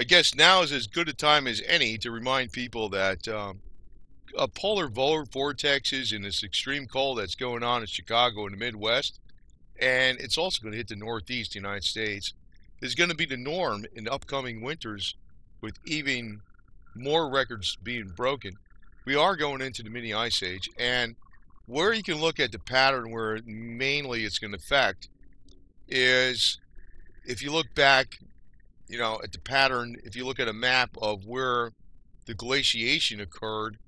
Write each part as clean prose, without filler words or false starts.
I guess now is as good a time as any to remind people that polar vortexes and this extreme cold that's going on in Chicago and the Midwest, and it's also going to hit the Northeast United States, is going to be the norm in upcoming winters, with even more records being broken. We are going into the mini ice age, and where you can look at the pattern where mainly it's going to affect is if you look back, at the pattern, if you look at a map of where the glaciation occurred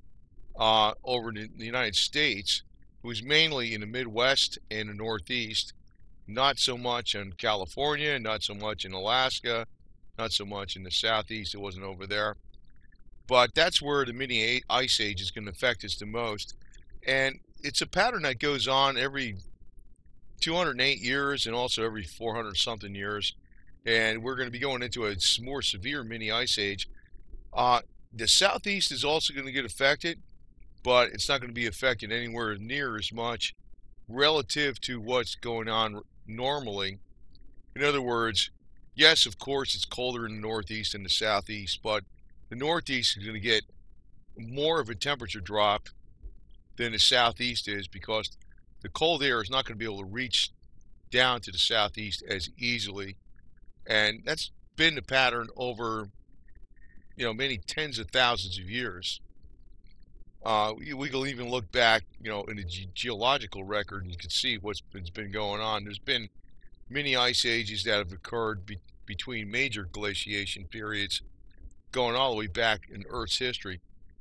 over in the United States, it was mainly in the Midwest and the Northeast, not so much in California, not so much in Alaska, not so much in the Southeast. It wasn't over there. But that's where the mini ice age is going to affect us the most. And it's a pattern that goes on every 208 years and also every 400 something years. And we're going to be going into a more severe mini ice age. The Southeast is also going to get affected, but it's not going to be affected anywhere near as much relative to what's going on normally. In other words, yes, of course, it's colder in the Northeast and the Southeast, but the Northeast is going to get more of a temperature drop than the Southeast is, because the cold air is not going to be able to reach down to the Southeast as easily. And that's been the pattern over, many tens of thousands of years. We can even look back, in the geological record, and you can see what's been going on. There's been many ice ages that have occurred between major glaciation periods, going all the way back in Earth's history.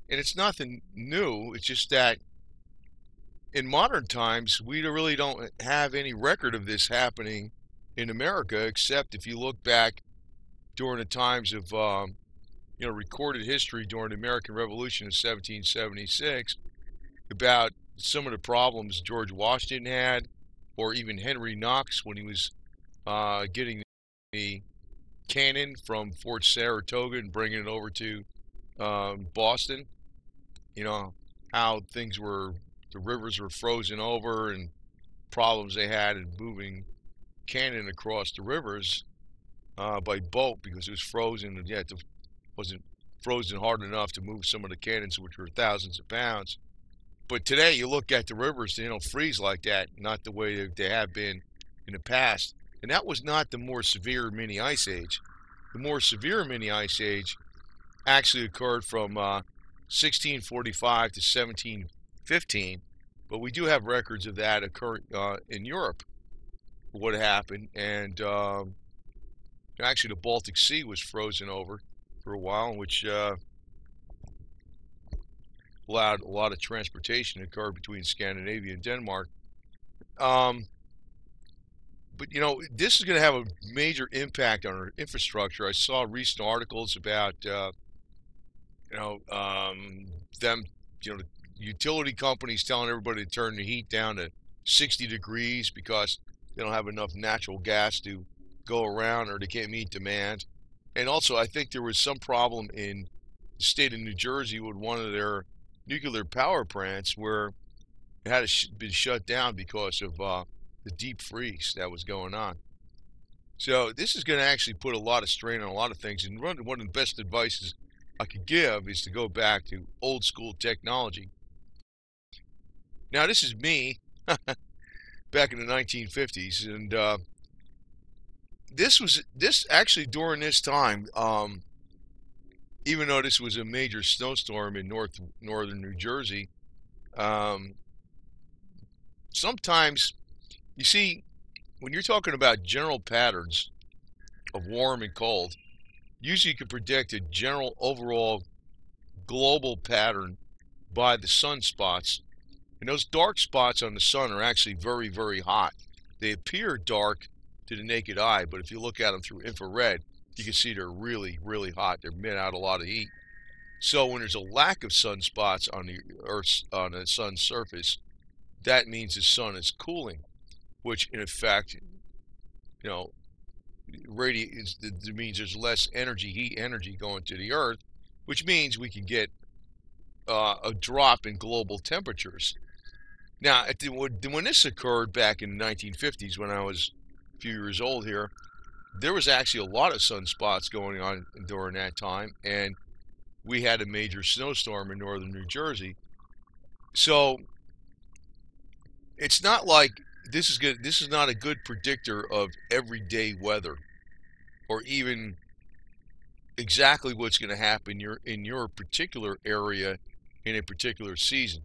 And it's nothing new. It's just that in modern times, we really don't have any record of this happening in America, except if you look back during the times of recorded history during the American Revolution in 1776 about some of the problems George Washington had, or even Henry Knox when he was getting the cannon from Fort Saratoga and bringing it over to Boston. How things were, the rivers were frozen over and problems they had in moving cannon across the rivers by boat because it was frozen, and yet it wasn't frozen hard enough to move some of the cannons, which were thousands of pounds. But today you look at the rivers, they don't freeze like that, not the way they have been in the past. And that was not the more severe mini ice age. The more severe mini ice age actually occurred from 1645 to 1715, but we do have records of that occurring in Europe, what happened. And actually the Baltic Sea was frozen over for a while, which allowed a lot of transportation to occur between Scandinavia and Denmark. But this is going to have a major impact on our infrastructure. I saw recent articles about utility companies telling everybody to turn the heat down to 60 degrees because they don't have enough natural gas to go around, or they can't meet demand. And also, I think there was some problem in the state of New Jersey with one of their nuclear power plants where it had been shut down because of the deep freeze that was going on. So this is going to actually put a lot of strain on a lot of things. And one of the best advices I could give is to go back to old school technology. Now, this is me back in the 1950s, and this actually during this time, even though this was a major snowstorm in northern New Jersey, sometimes, you see, when you're talking about general patterns of warm and cold, usually you can predict a general overall global pattern by the sunspots. And those dark spots on the sun are actually very, very hot. They appear dark to the naked eye, but if you look at them through infrared, you can see they're really, really hot. They're emitting out a lot of heat. So when there's a lack of sunspots on the sun's surface, that means the sun is cooling, which in effect, it means there's less heat energy going to the earth, which means we can get a drop in global temperatures. Now, when this occurred back in the 1950s, when I was a few years old here, there was actually a lot of sunspots going on during that time, and we had a major snowstorm in northern New Jersey. So it's not like this is good. This is not a good predictor of everyday weather or even exactly what's going to happen in your particular area in a particular season.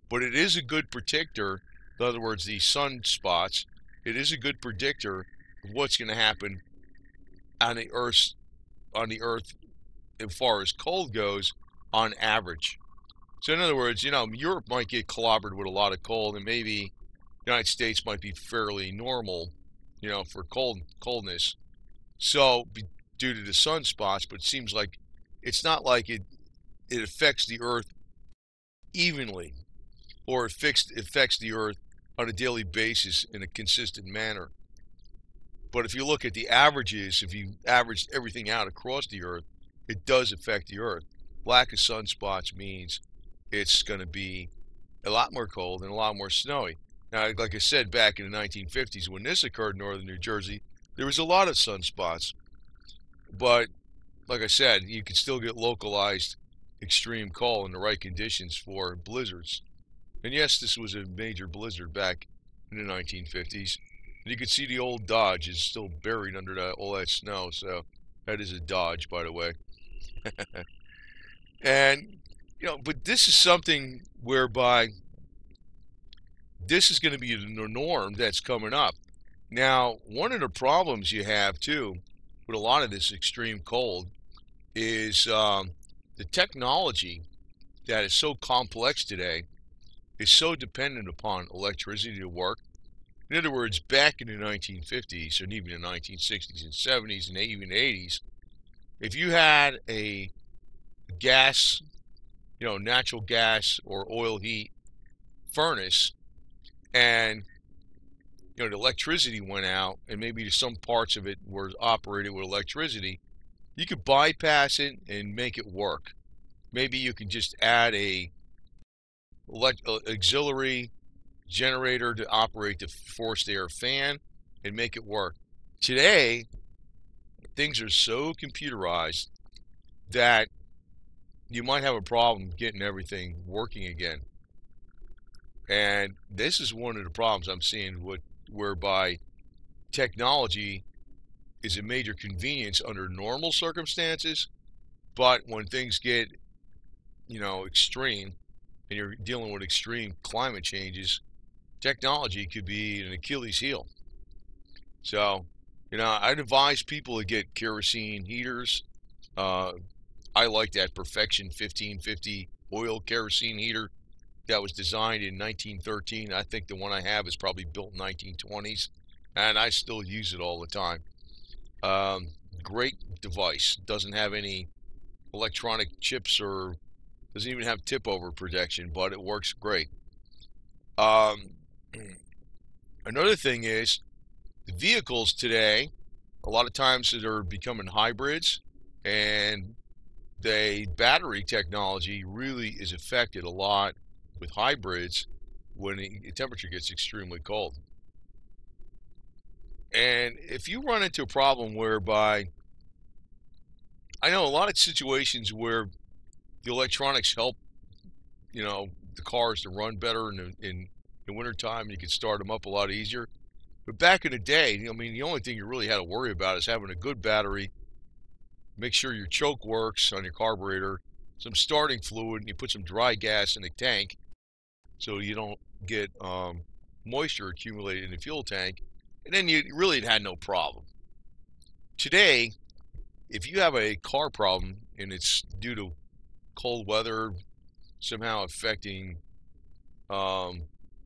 But it is a good predictor. In other words, these sunspots, it is a good predictor of what's going to happen on the Earth as far as cold goes on average. So in other words, Europe might get clobbered with a lot of cold, and maybe the United States might be fairly normal, for coldness. So due to the sunspots, but it seems like it's not like it affects the Earth evenly, or affects the Earth on a daily basis in a consistent manner. But if you look at the averages, if you average everything out across the Earth, it does affect the Earth. Lack of sunspots means it's going to be a lot more cold and a lot more snowy. Now, like I said, back in the 1950s, when this occurred in northern New Jersey, there was a lot of sunspots. But, like I said, you can still get localized extreme cold in the right conditions for blizzards. And yes, this was a major blizzard back in the 1950s. And you can see the old Dodge is still buried under all that snow. So that is a Dodge, by the way. And, but this is something whereby this is going to be the norm that's coming up. Now, one of the problems you have, too, with a lot of this extreme cold is the technology that is so complex today is so dependent upon electricity to work. In other words, back in the 1950s and even the 1960s and 70s and even 80s, if you had a gas, natural gas or oil heat furnace, and the electricity went out, and maybe some parts of it were operated with electricity, you could bypass it and make it work. Maybe you can just add a auxiliary generator to operate the forced air fan and make it work. Today, things are so computerized that you might have a problem getting everything working again. And this is one of the problems I'm seeing whereby technology is a major convenience under normal circumstances, but when things get, extreme and you're dealing with extreme climate changes, technology could be an Achilles heel. So, I'd advise people to get kerosene heaters. I like that Perfection 1550 oil kerosene heater that was designed in 1913. I think the one I have is probably built in 1920s, and I still use it all the time. Great device. Doesn't have any electronic chips or doesn't even have tip over protection, but it works great. Another thing is the vehicles today, a lot of times they're becoming hybrids, and the battery technology really is affected a lot with hybrids when the temperature gets extremely cold. And if you run into a problem whereby, I know a lot of situations where the electronics help, the cars to run better in the wintertime, you can start them up a lot easier. But back in the day, the only thing you really had to worry about is having a good battery, make sure your choke works on your carburetor, some starting fluid, and you put some dry gas in the tank so you don't get moisture accumulated in the fuel tank, and then you really had no problem. Today, if you have a car problem and it's due to cold weather somehow affecting,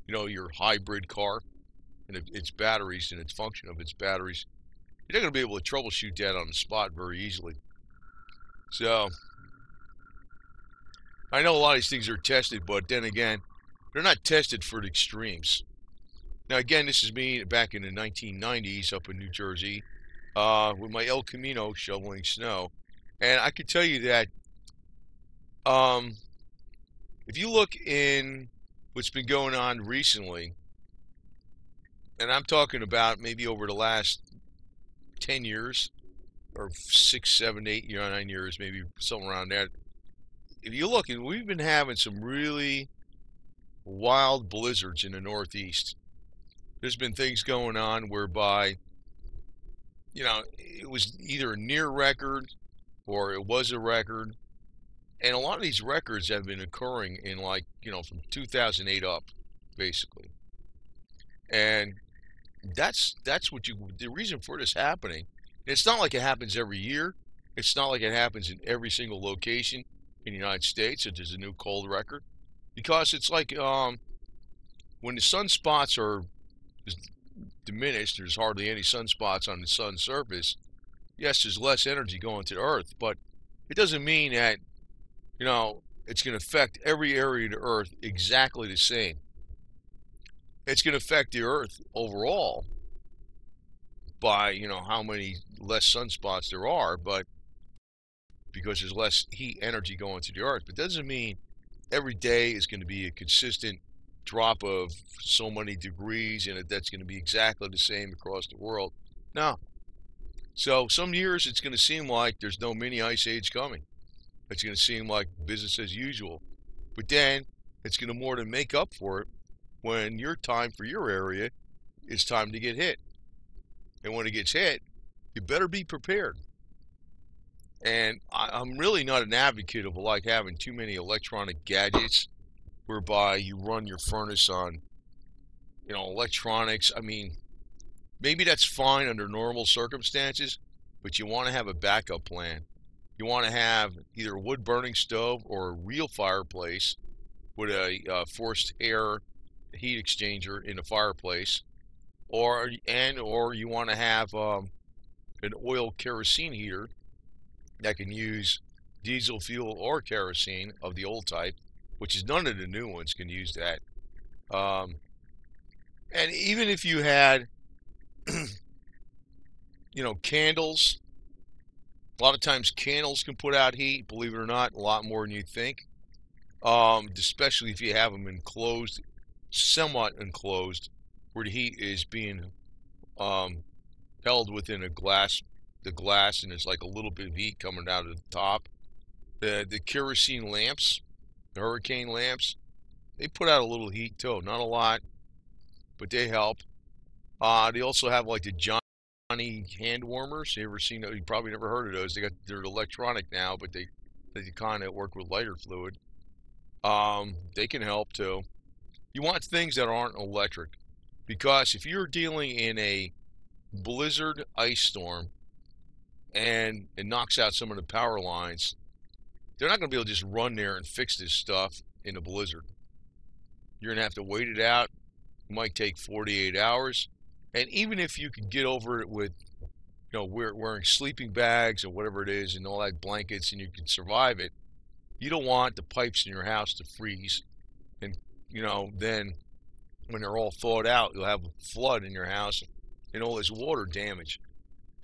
your hybrid car and its batteries and its function of its batteries, you're not going to be able to troubleshoot that on the spot very easily. So, I know a lot of these things are tested, but then again, they're not tested for the extremes. Now, again, this is me back in the 1990s up in New Jersey with my El Camino shoveling snow. And I can tell you that if you look in what's been going on recently, and I'm talking about maybe over the last 10 years, or 6, 7, 8, 9 years, maybe somewhere around that. If you look, we've been having some really wild blizzards in the Northeast. There's been things going on whereby, it was either a near record or it was a record. And a lot of these records have been occurring in from 2008 up, basically. And that's what the reason for this happening. It's not like it happens every year. It's not like it happens in every single location in the United States that there's a new cold record. Because it's like when the sunspots are diminished, there's hardly any sunspots on the sun's surface. Yes, there's less energy going to the Earth, but it doesn't mean that, it's going to affect every area of the Earth exactly the same. It's going to affect the Earth overall by, how many less sunspots there are, but because there's less heat energy going to the Earth. But it doesn't mean every day is going to be a consistent drop of so many degrees and that's going to be exactly the same across the world. No. So some years it's going to seem like there's no mini ice age coming. It's going to seem like business as usual. But then it's going to more than make up for it when your time for your area is time to get hit. And when it gets hit, you better be prepared. And I'm really not an advocate of having too many electronic gadgets whereby you run your furnace on, electronics. I mean, maybe that's fine under normal circumstances, but you want to have a backup plan. You want to have either a wood burning stove or a real fireplace with a forced air heat exchanger in the fireplace, or you want to have an oil kerosene heater that can use diesel fuel or kerosene of the old type, which is none of the new ones can use that. And even if you had, candles, a lot of times candles can put out heat, believe it or not, a lot more than you think. Especially if you have them enclosed, somewhat enclosed, where the heat is being held within the glass, and there's like a little bit of heat coming out of the top. The kerosene lamps, the hurricane lamps, they put out a little heat too. Not a lot, but they help. They also have like the Johnny hand warmers. You ever seen those? You probably never heard of those. They're electronic now, but they kind of work with lighter fluid. They can help too. You want things that aren't electric, because if you're dealing in a blizzard ice storm and it knocks out some of the power lines, they're not going to be able to just run there and fix this stuff in a blizzard. You're going to have to wait it out. It might take 48 hours. And even if you can get over it with, wearing sleeping bags or whatever it is and all that blankets, and you can survive it, you don't want the pipes in your house to freeze. And, then when they're all thawed out, you'll have a flood in your house and all this water damage.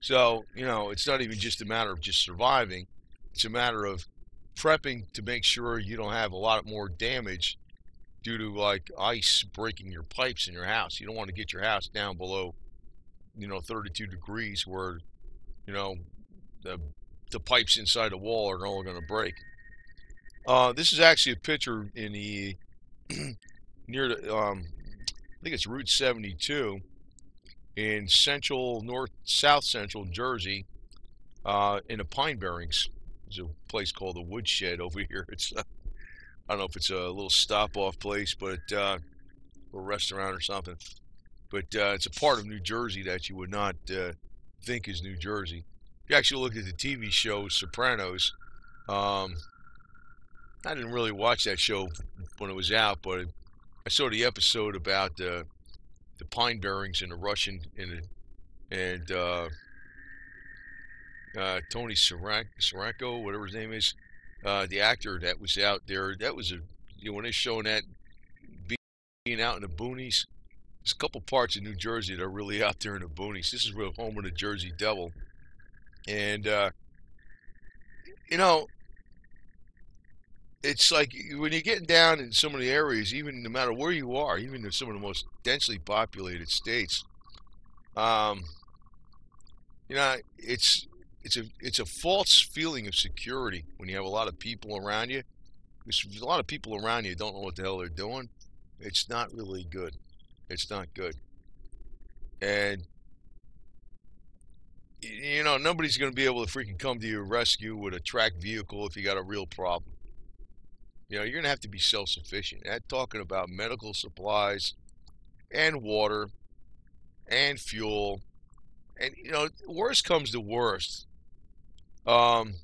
So, it's not even just a matter of just surviving. It's a matter of prepping to make sure you don't have a lot more damage due to ice breaking your pipes in your house. You don't want to get your house down below, 32 degrees where, the pipes inside the wall are all going to break. This is actually a picture in the near the I think it's Route 72 in south central Jersey, in the Pine Barrens. There's a place called the Woodshed over here. It's I don't know if it's a little stop-off place, but or a restaurant or something. But it's a part of New Jersey that you would not think is New Jersey. If you actually look at the TV show Sopranos, I didn't really watch that show when it was out, but I saw the episode about the Pine Barrens and the Russian and Tony Siranko, whatever his name is, the actor that was out there. That was when they're showing that being out in the boonies. There's a couple parts of New Jersey that are really out there in the boonies. This is where home of the Jersey Devil, and it's like when you're getting down in some of the areas, even no matter where you are, even in some of the most densely populated states, You know, it's a false feeling of security when you have a lot of people around you. Because a lot of people around you don't know what the hell they're doing. It's not really good. It's not good. And you know, nobody's going to be able to freaking come to your rescue with a tracked vehicle if you got a real problem. You know, you're going to have to be self-sufficient. And talking about medical supplies and water and fuel. And, you know, worst comes to worst. Um,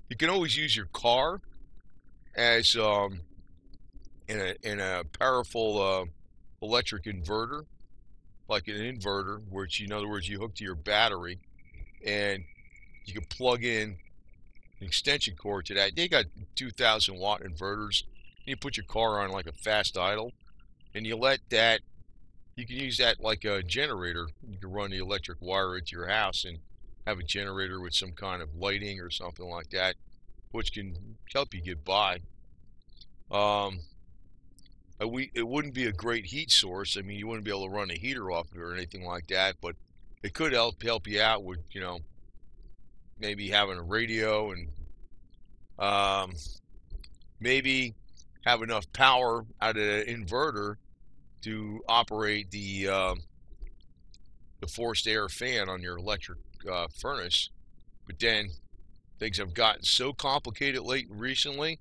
you can always use your car as in a powerful electric inverter, like an inverter, which in other words you hook to your battery, and you can plug in an extension cord to that. They got 2,000-watt inverters. You put your car on like a fast idle, and you let that. You can use that like a generator. You can run the electric wire into your house and have a generator with some kind of lighting or something like that, which can help you get by. Um, it wouldn't be a great heat source. I mean, you wouldn't be able to run a heater off it or anything like that, but it could help you out with, you know, maybe having a radio and um, maybe have enough power out of the inverter to operate the forced air fan on your electric furnace. But then things have gotten so complicated recently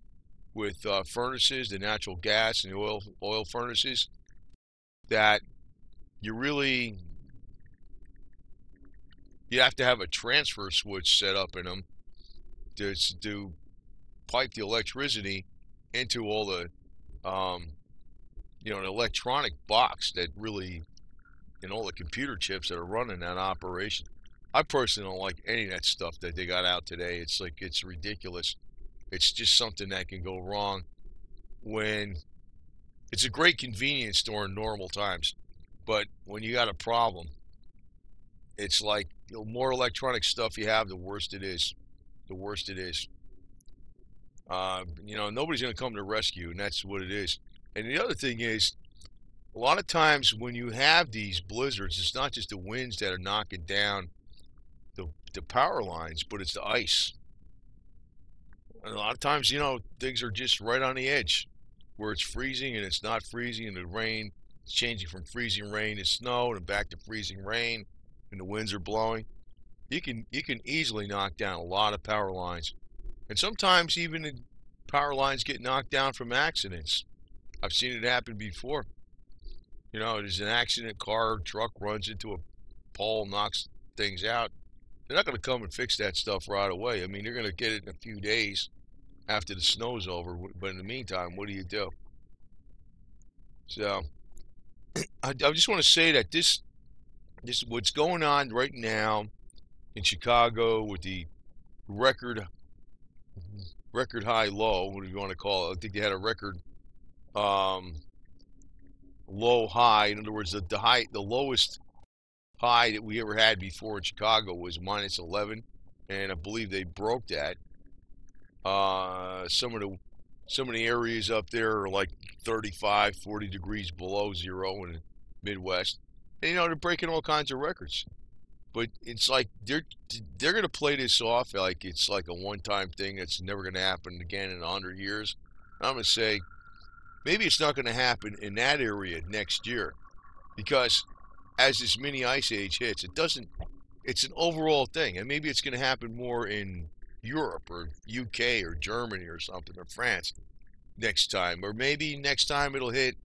with furnaces, the natural gas and the oil furnaces, that you really you have to have a transfer switch set up in them to pipe the electricity into all the you know, an electronic box that really, and all the computer chips that are running that operation. I personally don't like any of that stuff that they got out today. It's like, it's ridiculous. It's just something that can go wrong when it's a great convenience during normal times. But when you got a problem, it's like the more electronic stuff you have, the worse it is. The worse it is. You know, nobody's going to come to rescue, and that's what it is. And the other thing is, a lot of times when you have these blizzards, it's not just the winds that are knocking down the power lines, but it's the ice. And a lot of times, you know, things are just right on the edge where it's freezing and it's not freezing, and the rain is changing from freezing rain to snow and back to freezing rain, and the winds are blowing. You can easily knock down a lot of power lines. And sometimes even the power lines get knocked down from accidents. I've seen it happen before. You know, there's an accident, car, truck runs into a pole, knocks things out. They're not going to come and fix that stuff right away. I mean, they're going to get it in a few days after the snow's over. But in the meantime, what do you do? So I just want to say that this what's going on right now in Chicago with the record high low. What do you want to call it? I think they had a record um, low high. In other words, the lowest high that we ever had before in Chicago was -11, and I believe they broke that. Some of the areas up there are like 35, 40 degrees below zero in the Midwest. And, you know, they're breaking all kinds of records. But it's like they're gonna play this off like it's like a one-time thing that's never gonna happen again in 100 years. I'm gonna say maybe it's not gonna happen in that area next year, because as this mini ice age hits, it doesn't. It's an overall thing, and maybe it's gonna happen more in Europe or UK or Germany or something, or France next time, or maybe next time it'll hit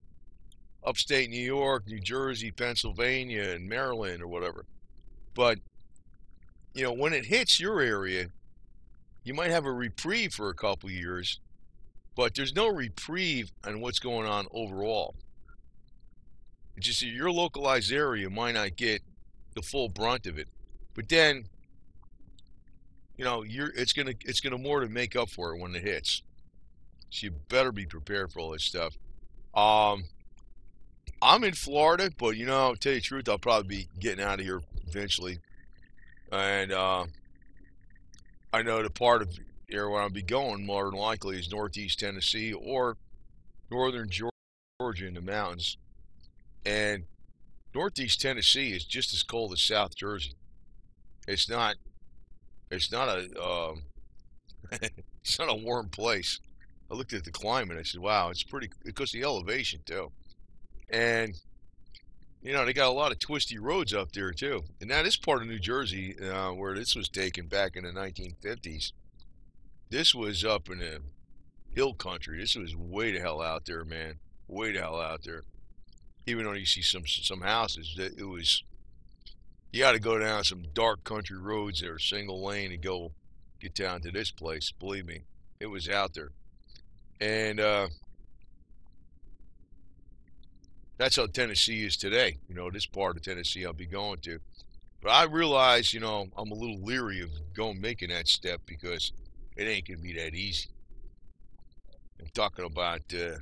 upstate New York, New Jersey, Pennsylvania, and Maryland or whatever. But you know, when it hits your area, you might have a reprieve for a couple years, but there's no reprieve on what's going on overall. It's just your localized area might not get the full brunt of it, but then, you know, it's gonna more to make up for it when it hits. So you better be prepared for all this stuff. Um, I'm in Florida, but you know, to tell you the truth, I'll probably be getting out of here eventually. And I know the part of here where I'll be going more than likely is Northeast Tennessee or Northern Georgia in the mountains. And Northeast Tennessee is just as cold as South Jersey. It's not. It's not a. It's not a warm place. I looked at the climate. I said, "Wow, it's pretty." Because of the elevation too, and they got a lot of twisty roads up there too. And now this part of New Jersey, where this was taken back in the 1950s, this was up in the hill country. This was way the hell out there, man. Way the hell out there. Even though you see some houses, it was you got to go down some dark country roads that are single lane to go get down to this place. Believe me, it was out there, and that's how Tennessee is today. This part of Tennessee I'll be going to. But I realize, I'm a little leery of making that step because it ain't gonna be that easy. I'm talking about, there's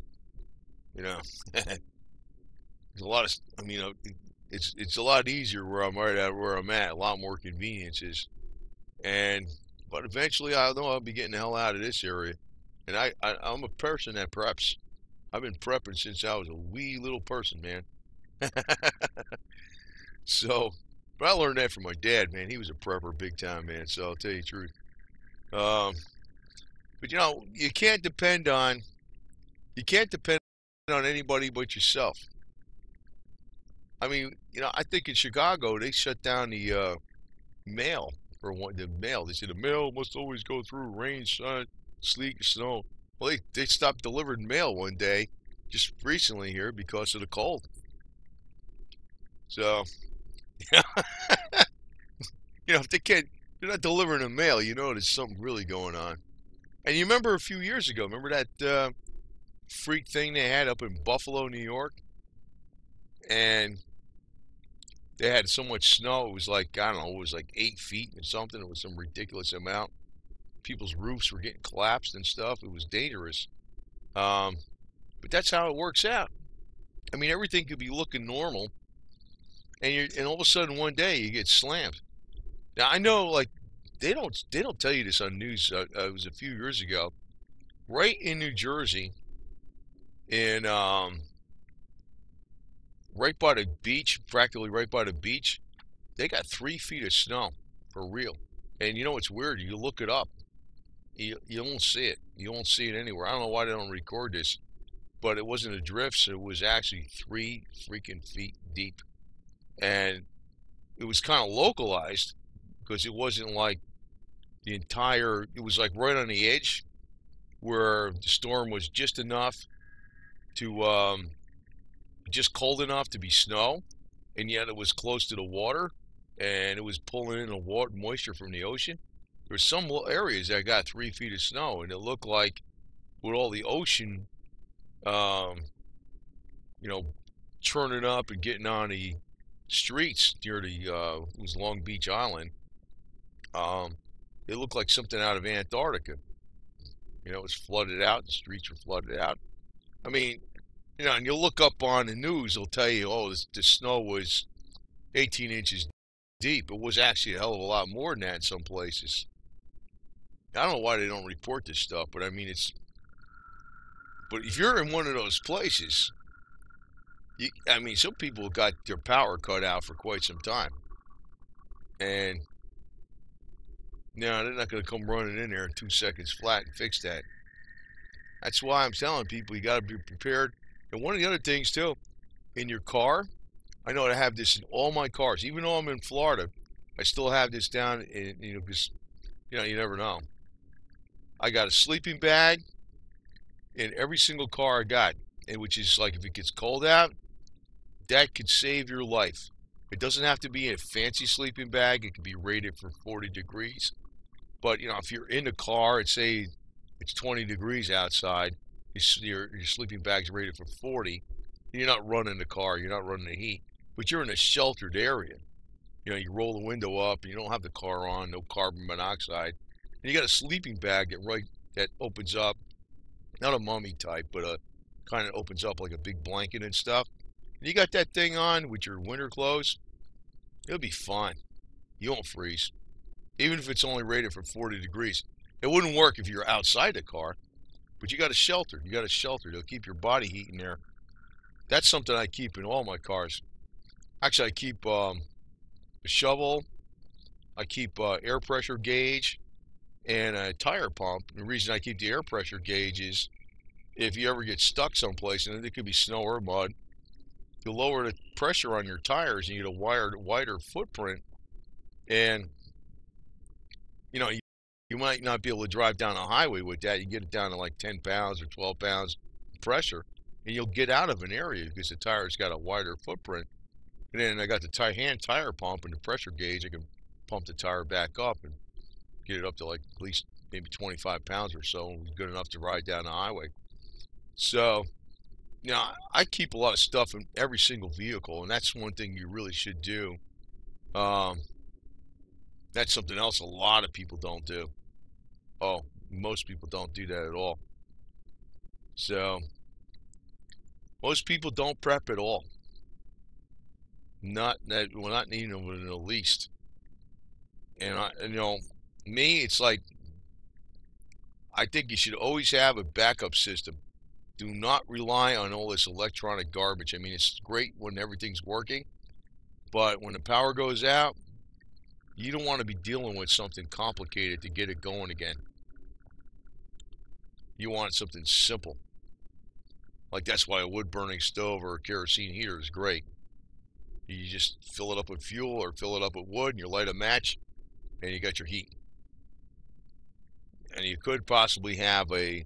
a lot of, it's a lot easier where I'm right at where I'm at. A lot more conveniences, but eventually I know I'll be getting the hell out of this area. And I'm a person that preps. I've been prepping since I was a wee little person, man. So, but I learned that from my dad, man. He was a prepper big time, man. So I'll tell you the truth. Um, but you can't depend on anybody but yourself. I mean, I think in Chicago they shut down the mail the mail. They said the mail must always go through rain, sun, sleet, snow. Well, they stopped delivering mail one day just recently here because of the cold. So, if they're not delivering the mail, there's something really going on. And you remember a few years ago, remember that freak thing they had up in Buffalo, New York? And they had so much snow, it was like, I don't know, it was like 8 feet or something. It was some ridiculous amount. People's roofs were getting collapsed and stuff. It was dangerous. But that's how it works out. I mean, everything could be looking normal, and all of a sudden one day you get slammed. Now I know, like, they don't tell you this on news. It was a few years ago, right in New Jersey, in right by the beach, practically right by the beach, they got 3 feet of snow for real. And what's weird? You look it up, you won't see it. You won't see it anywhere. I don't know why they don't record this, but it wasn't a drift. So it was actually 3 freaking feet deep, and it was kind of localized because it wasn't like the entire. It was like right on the edge where the storm was just enough to just cold enough to be snow, and yet it was close to the water, and it was pulling in the water moisture from the ocean. There's some areas that got 3 feet of snow, and it looked like with all the ocean, um, you know, churning up and getting on the streets near the it was Long Beach Island. Um, it looked like something out of Antarctica. It was flooded out. The streets were flooded out. I mean, and you look up on the news, they'll tell you, oh, the snow was 18 inches deep. It was actually a hell of a lot more than that in some places. I don't know why they don't report this stuff, but I mean, but if you're in one of those places, I mean, some people got their power cut out for quite some time. And no, they're not going to come running in there in 2 seconds flat and fix that. That's why I'm telling people you got to be prepared. And one of the other things too, in your car, I know I have this in all my cars. Even though I'm in Florida, I still have this down in, because, you never know. I got a sleeping bag in every single car I got, and which is like if it gets cold out, that could save your life. It doesn't have to be a fancy sleeping bag. It can be rated for 40 degrees. But, if you're in the car and say it's 20 degrees outside, your sleeping bag's rated for 40, you're not running the car, you're not running the heat, but you're in a sheltered area. You roll the window up, and you don't have the car on, no carbon monoxide, and you got a sleeping bag that opens up, not a mummy type, but a kind of opens up like a big blanket and stuff. And you got that thing on with your winter clothes, it'll be fine. You won't freeze, even if it's only rated for 40 degrees. It wouldn't work if you're outside the car, but you got a shelter. You got a shelter. It'll keep your body heat in there. That's something I keep in all my cars. Actually, I keep a shovel. I keep air pressure gauge and a tire pump. And the reason I keep the air pressure gauge is if you ever get stuck someplace, and it could be snow or mud, you lower the pressure on your tires and you get a wider footprint. And you might not be able to drive down a highway with that. You get it down to like 10 pounds or 12 pounds pressure, and you'll get out of an area because the tire's got a wider footprint. And then I got the hand tire pump and the pressure gauge. I can pump the tire back up and get it up to like at least maybe 25 pounds or so, good enough to ride down the highway. So, I keep a lot of stuff in every single vehicle, and that's one thing you really should do. That's something else a lot of people don't do. Oh, most people don't do that at all. So, most people don't prep at all. Not even in the least. And me, it's like, I think you should always have a backup system. Do not rely on all this electronic garbage. I mean, it's great when everything's working, but when the power goes out, you don't want to be dealing with something complicated to get it going again. You want something simple. Like, that's why a wood-burning stove or a kerosene heater is great. You just fill it up with fuel or fill it up with wood, and you light a match, and you got your heat. And you could possibly have a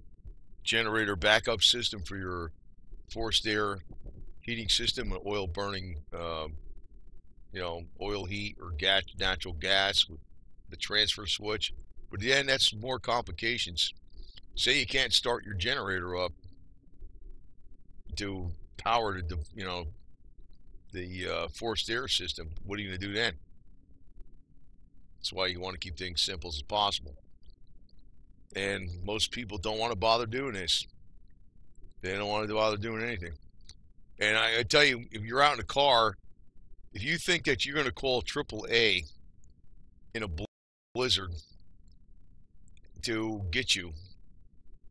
generator backup system for your forced air heating system, an oil burning, oil heat or natural gas with the transfer switch. But then that's more complications. Say you can't start your generator up to power the forced air system. What are you going to do then? That's why you want to keep things simple as possible. And most people don't want to bother doing this. They don't want to bother doing anything. And I tell you, if you're out in a car, if you think that you're going to call AAA in a blizzard to get you,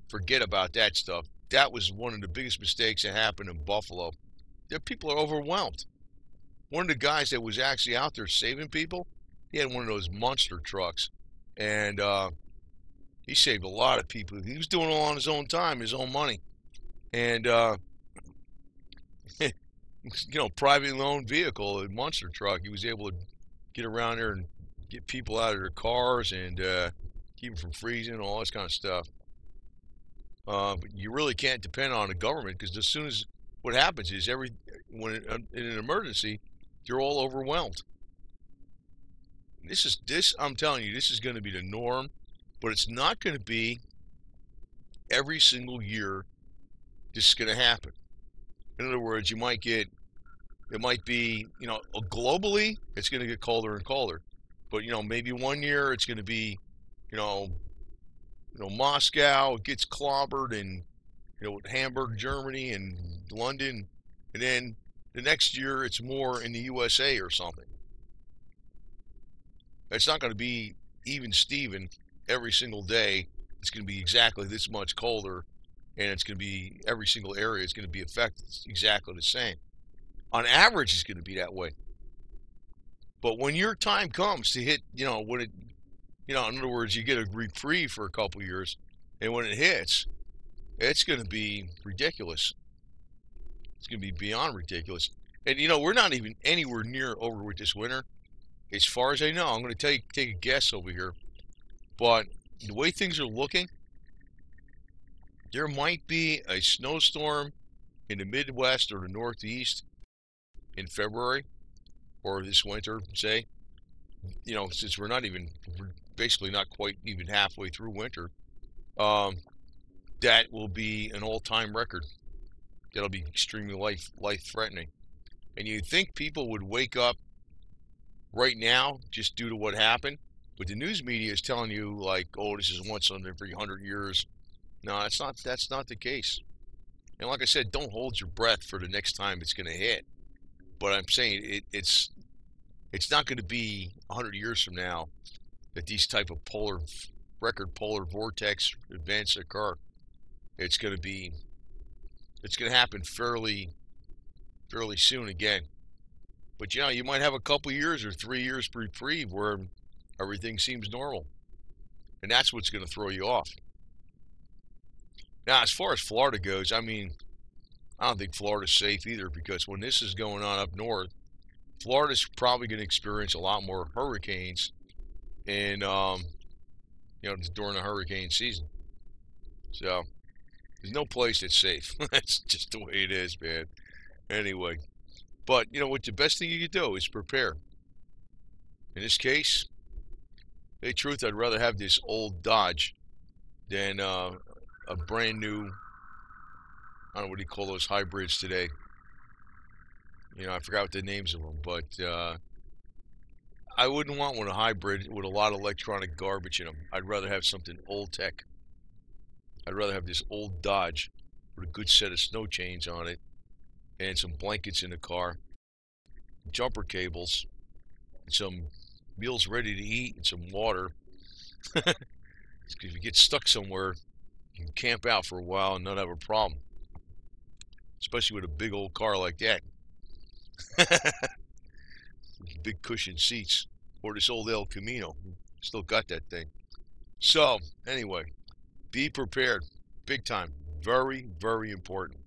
forget about that stuff. That was one of the biggest mistakes that happened in Buffalo. The people are overwhelmed. One of the guys that was actually out there saving people, he had one of those monster trucks, and he saved a lot of people. He was doing it all on his own time, his own money, and privately owned vehicle, a monster truck. He was able to get around there and get people out of their cars and keep them from freezing and all this kind of stuff. But you really can't depend on the government, because as soon as what happens is when in an emergency, they're all overwhelmed. I'm telling you, this is going to be the norm, but it's not going to be every single year. This is going to happen. In other words, it might be, globally, it's going to get colder and colder. But, maybe one year it's going to be, Moscow gets clobbered, and, Hamburg, Germany, and London. And then the next year it's more in the USA or something. It's not going to be even Steven every single day. It's going to be exactly this much colder, and it's going to be every single area is going to be affected exactly the same. On average, it's going to be that way. But when your time comes to hit, in other words, you get a reprieve for a couple years, and when it hits, it's going to be ridiculous. It's going to be beyond ridiculous. And, we're not even anywhere near over with this winter. As far as I know, I'm going to take a guess over here. But the way things are looking, there might be a snowstorm in the Midwest or the Northeast in February or this winter, say. Since we're basically not quite even halfway through winter, that will be an all-time record. That'll be extremely life-threatening. And you'd think people would wake up right now just due to what happened, but the news media is telling you like, oh, this is once every 100 years. No, that's not the case. And like I said, don't hold your breath for the next time it's going to hit. But I'm saying it's not going to be 100 years from now that these type of record polar vortex events occur. It's going to happen fairly soon again. But you might have a couple years or 3 years reprieve where Everything seems normal. And that's what's going to throw you off. Now, as far as Florida goes, I mean, I don't think Florida's safe either, because when this is going on up north, Florida's probably going to experience a lot more hurricanes in, during the hurricane season. So there's no place that's safe. That's just the way it is, man. Anyway, but you know what? The best thing you can do is prepare. In this case, hey, truth, I'd rather have this old Dodge than a brand new. I don't know what do you call those hybrids today. I forgot what the names of them, but I wouldn't want one a hybrid with a lot of electronic garbage in them. I'd rather have something old tech. I'd rather have this old Dodge with a good set of snow chains on it and some blankets in the car, jumper cables, and some meals ready to eat and some water. Because if you get stuck somewhere, you can camp out for a while and not have a problem. Especially with a big old car like that. Big cushion seats. Or this old El Camino. Still got that thing. So, anyway, be prepared. Big time. Very, very important.